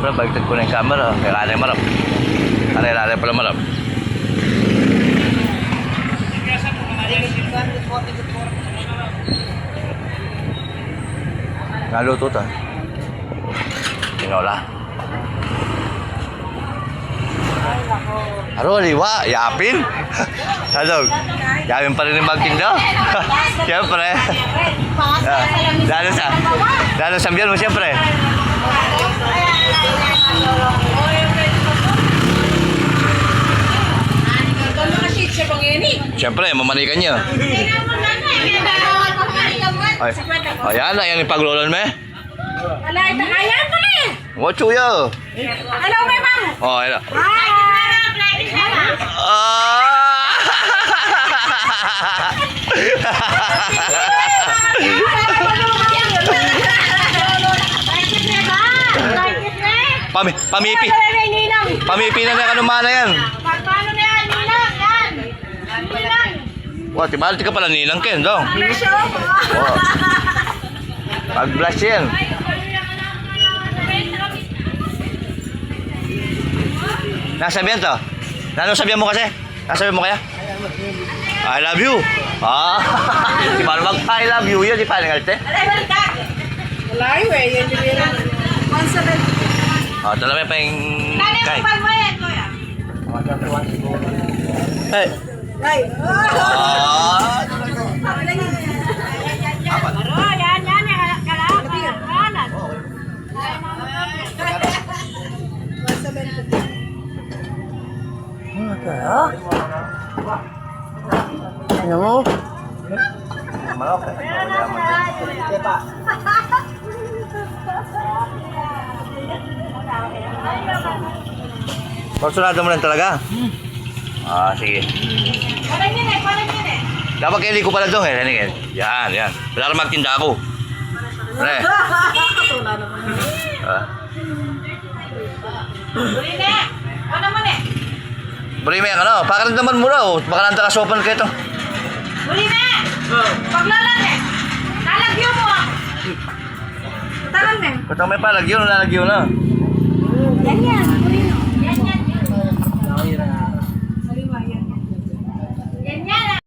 Siyempre, baliktad ko na yung camera. Kailangan marap. Kailangan pala marap. Naluto ta. Tinola. Aro, liwa. Yapin. Ano? Yapin pa rin yung magtinda. Siyempre. Lalo sa biyan mo, siyempre. Siyempre, mamanikan niya. Ay, ayan yung paglolon me. Alay, ayan ko na eh. What chuya? Hello, may ma'am. Oh, ayan. Pamipi. Pamipi na na kanumana yan. Paano na yan? Ninang, yan. Ninang. Wah, tibalik ka pala ninang Ken, dong. Oh. Pag-blush yan. Nasabihan to? Anong sabihan mo kasi? Nasabihan mo kaya? I love you. Ah, di ba naman I love you yan? Di pa nangalit eh? Malayo eh. Yan yung bilang. 170. Oh, talaga pa yung kay. Hey. Ay. Ah. Ano mo? Malok. Porsunado mo lang talaga? Ah, sige. Parang yun eh. Dapat kaili ko pala dong eh. Yan, yan. Wala magtinda ako. Pre. Burine! Ano naman eh? Burime, ano? Pakaramdaman mo raw. Baka nanta ka sopan kayo ito. Burine! Paglalan eh! Nalagyo mo ah! Taran eh! Kung may palagyo, nalagyo na. Yan yan! Burino! Yan yan!